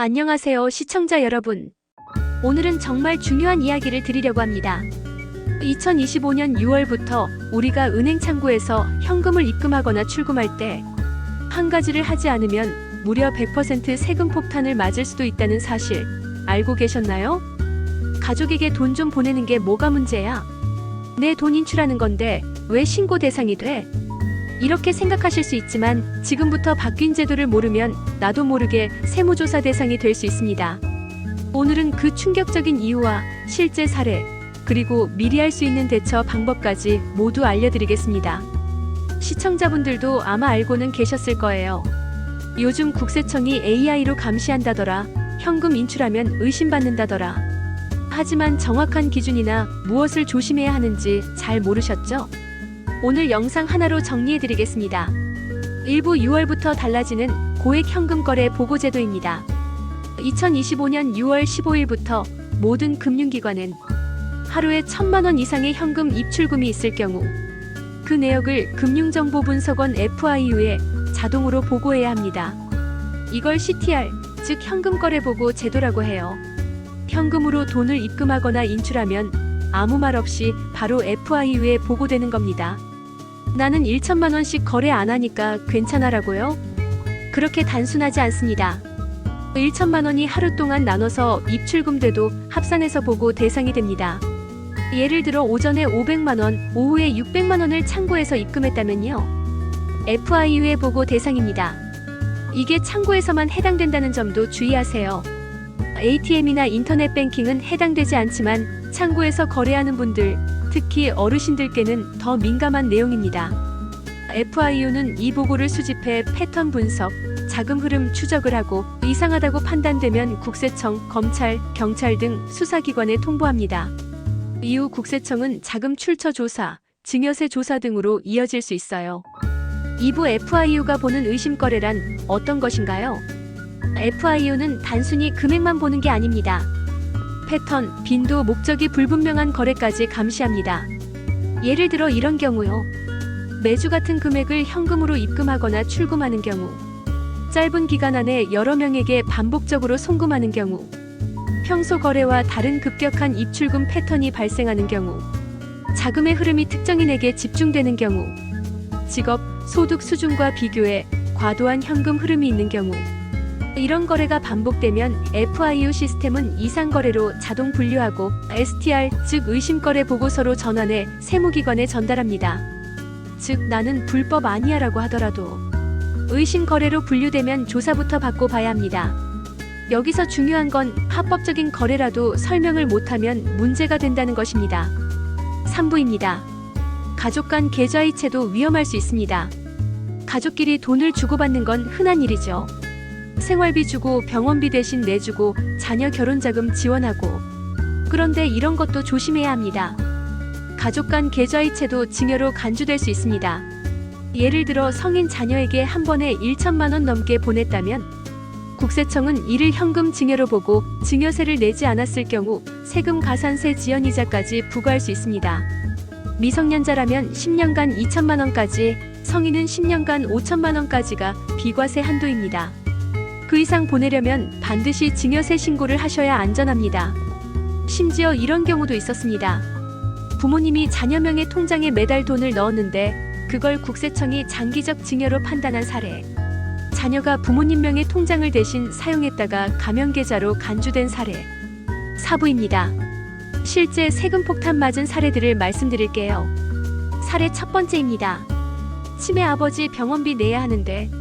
안녕하세요, 시청자 여러분. 오늘은 정말 중요한 이야기를 드리려고 합니다. 2025년 6월부터 우리가 은행 창구에서 현금을 입금하거나 출금할 때 한 가지를 하지 않으면 무려 100% 세금 폭탄을 맞을 수도 있다는 사실 알고 계셨나요? 가족에게 돈 좀 보내는 게 뭐가 문제야? 내 돈 인출하는 건데 왜 신고 대상이 돼? 이렇게 생각하실 수 있지만 지금부터 바뀐 제도를 모르면 나도 모르게 세무조사 대상이 될 수 있습니다. 오늘은 그 충격적인 이유와 실제 사례, 그리고 미리 할 수 있는 대처 방법까지 모두 알려드리겠습니다. 시청자분들도 아마 알고는 계셨을 거예요. 요즘 국세청이 AI로 감시한다더라, 현금 인출하면 의심받는다더라. 하지만 정확한 기준이나 무엇을 조심해야 하는지 잘 모르셨죠? 오늘 영상 하나로 정리해드리겠습니다. 일부 6월부터 달라지는 고액 현금 거래 보고 제도입니다. 2025년 6월 15일부터 모든 금융기관은 하루에 1,000만 원 이상의 현금 입출금이 있을 경우 그 내역을 금융정보분석원 FIU에 자동으로 보고해야 합니다. 이걸 CTR, 즉 현금거래보고 제도라고 해요. 현금으로 돈을 입금하거나 인출하면 아무 말 없이 바로 FIU에 보고되는 겁니다. 나는 1,000만 원씩 거래 안 하니까 괜찮아라고요? 그렇게 단순하지 않습니다. 1,000만 원이 하루 동안 나눠서 입출금돼도 합산해서 보고 대상이 됩니다. 예를 들어 오전에 500만 원, 오후에 600만 원을 창구에서 입금했다면요. FIU에 보고 대상입니다. 이게 창구에서만 해당된다는 점도 주의하세요. ATM이나 인터넷 뱅킹은 해당되지 않지만 창구에서 거래하는 분들, 특히 어르신들께는 더 민감한 내용입니다. FIU는 이 보고를 수집해 패턴 분석, 자금 흐름 추적을 하고 이상하다고 판단되면 국세청, 검찰, 경찰 등 수사기관에 통보합니다. 이후 국세청은 자금 출처 조사, 증여세 조사 등으로 이어질 수 있어요. 2부 FIU가 보는 의심거래란 어떤 것인가요? FIU는 단순히 금액만 보는 게 아닙니다. 패턴, 빈도, 목적이 불분명한 거래까지 감시합니다. 예를 들어 이런 경우요. 매주 같은 금액을 현금으로 입금하거나 출금하는 경우, 짧은 기간 안에 여러 명에게 반복적으로 송금하는 경우, 평소 거래와 다른 급격한 입출금 패턴이 발생하는 경우, 자금의 흐름이 특정인에게 집중되는 경우, 직업, 소득 수준과 비교해 과도한 현금 흐름이 있는 경우, 이런 거래가 반복되면 FIU 시스템은 이상 거래로 자동 분류하고 STR, 즉 의심거래 보고서로 전환해 세무기관에 전달합니다. 즉 나는 불법 아니야라고 하더라도 의심거래로 분류되면 조사부터 받고 봐야 합니다. 여기서 중요한 건 합법적인 거래라도 설명을 못하면 문제가 된다는 것입니다. 3부입니다. 가족 간 계좌이체도 위험할 수 있습니다. 가족끼리 돈을 주고받는 건 흔한 일이죠. 생활비 주고 병원비 대신 내주고 자녀 결혼자금 지원하고. 그런데 이런 것도 조심해야 합니다. 가족 간 계좌이체도 증여로 간주될 수 있습니다. 예를 들어 성인 자녀에게 한 번에 1,000만 원 넘게 보냈다면 국세청은 이를 현금 증여로 보고 증여세를 내지 않았을 경우 세금 가산세 지연이자까지 부과할 수 있습니다. 미성년자라면 10년간 2,000만 원까지, 성인은 10년간 5,000만 원까지가 비과세 한도입니다. 그 이상 보내려면 반드시 증여세 신고를 하셔야 안전합니다. 심지어 이런 경우도 있었습니다. 부모님이 자녀 명의 통장에 매달 돈을 넣었는데 그걸 국세청이 장기적 증여로 판단한 사례. 자녀가 부모님 명의 통장을 대신 사용했다가 가명계좌로 간주된 사례. 4부입니다. 실제 세금 폭탄 맞은 사례들을 말씀드릴게요. 사례 첫 번째입니다. 치매 아버지 병원비 내야 하는데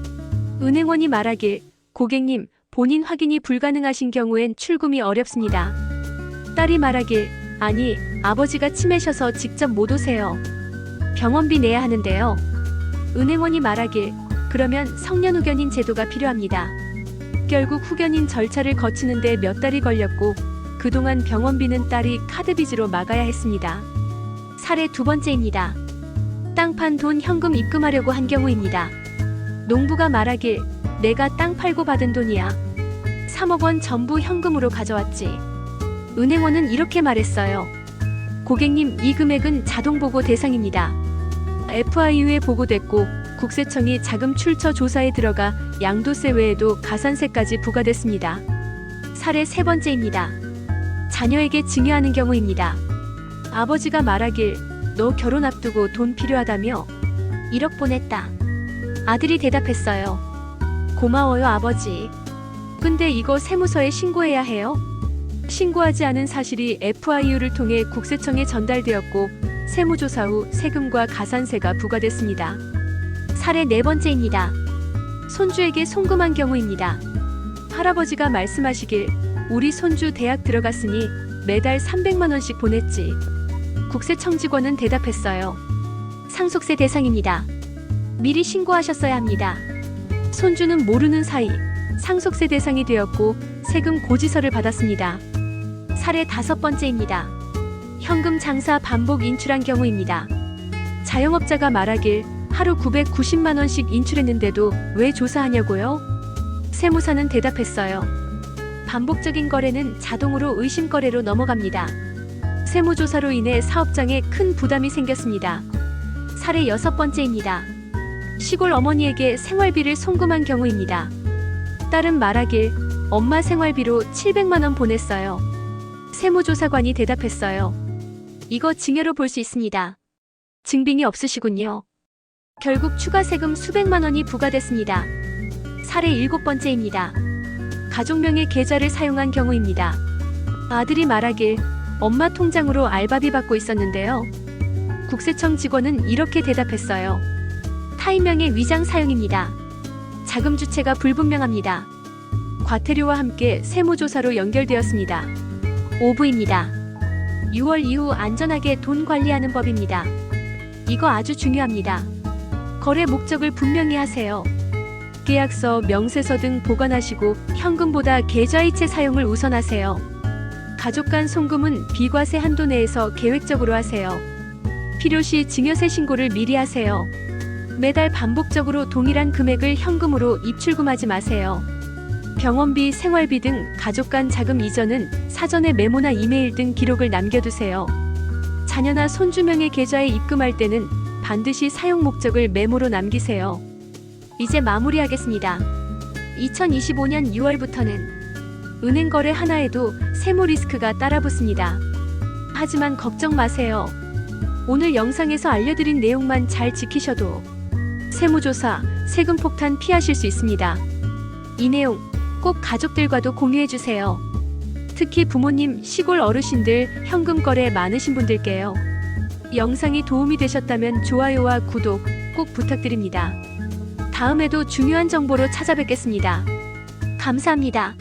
은행원이 말하길, 고객님, 본인 확인이 불가능하신 경우엔 출금이 어렵습니다. 딸이 말하길, 아니, 아버지가 치매셔서 직접 못 오세요. 병원비 내야 하는데요. 은행원이 말하길, 그러면 성년 후견인 제도가 필요합니다. 결국 후견인 절차를 거치는데 몇 달이 걸렸고 그동안 병원비는 딸이 카드빚으로 막아야 했습니다. 사례 두 번째입니다. 땅 판 돈 현금 입금하려고 한 경우입니다. 농부가 말하길, 내가 땅 팔고 받은 돈이야. 3억 원 전부 현금으로 가져왔지. 은행원은 이렇게 말했어요. 고객님, 이 금액은 자동보고 대상입니다. FIU에 보고됐고 국세청이 자금 출처 조사에 들어가 양도세 외에도 가산세까지 부과됐습니다. 사례 세 번째입니다. 자녀에게 증여하는 경우입니다. 아버지가 말하길 너 결혼 앞두고 돈 필요하다며 1억 보냈다. 아들이 대답했어요. 고마워요 아버지. 근데 이거 세무서에 신고해야 해요? 신고하지 않은 사실이 FIU를 통해 국세청에 전달되었고 세무조사 후 세금과 가산세가 부과됐습니다. 사례 네 번째입니다. 손주에게 송금한 경우입니다. 할아버지가 말씀하시길 우리 손주 대학 들어갔으니 매달 300만 원씩 보냈지. 국세청 직원은 대답했어요. 상속세 대상입니다. 미리 신고하셨어야 합니다. 손주는 모르는 사이 상속세 대상이 되었고 세금 고지서를 받았습니다. 사례 다섯 번째입니다. 현금 장사 반복 인출한 경우입니다. 자영업자가 말하길 하루 990만 원씩 인출했는데도 왜 조사하냐고요? 세무사는 대답했어요. 반복적인 거래는 자동으로 의심거래로 넘어갑니다. 세무조사로 인해 사업장에 큰 부담이 생겼습니다. 사례 여섯 번째입니다. 시골 어머니에게 생활비를 송금한 경우입니다. 딸은 말하길 엄마 생활비로 700만 원 보냈어요. 세무조사관이 대답했어요. 이거 증여로 볼 수 있습니다. 증빙이 없으시군요. 결국 추가 세금 수백만 원이 부과됐습니다. 사례 일곱 번째입니다. 가족명의 계좌를 사용한 경우입니다. 아들이 말하길 엄마 통장으로 알바비 받고 있었는데요. 국세청 직원은 이렇게 대답했어요. 타인명의 위장 사용입니다. 자금 주체가 불분명합니다. 과태료와 함께 세무조사로 연결되었습니다. 5부입니다. 6월 이후 안전하게 돈 관리하는 법입니다. 이거 아주 중요합니다. 거래 목적을 분명히 하세요. 계약서, 명세서 등 보관하시고 현금보다 계좌이체 사용을 우선하세요. 가족 간 송금은 비과세 한도 내에서 계획적으로 하세요. 필요시 증여세 신고를 미리 하세요. 매달 반복적으로 동일한 금액을 현금으로 입출금하지 마세요. 병원비, 생활비 등 가족 간 자금 이전은 사전에 메모나 이메일 등 기록을 남겨두세요. 자녀나 손주명의 계좌에 입금할 때는 반드시 사용 목적을 메모로 남기세요. 이제 마무리하겠습니다. 2025년 6월부터는 은행 거래 하나에도 세무 리스크가 따라붙습니다. 하지만 걱정 마세요. 오늘 영상에서 알려드린 내용만 잘 지키셔도 세무조사, 세금 폭탄 피하실 수 있습니다. 이 내용 꼭 가족들과도 공유해주세요. 특히 부모님, 시골 어르신들, 현금 거래 많으신 분들께요. 영상이 도움이 되셨다면 좋아요와 구독 꼭 부탁드립니다. 다음에도 중요한 정보로 찾아뵙겠습니다. 감사합니다.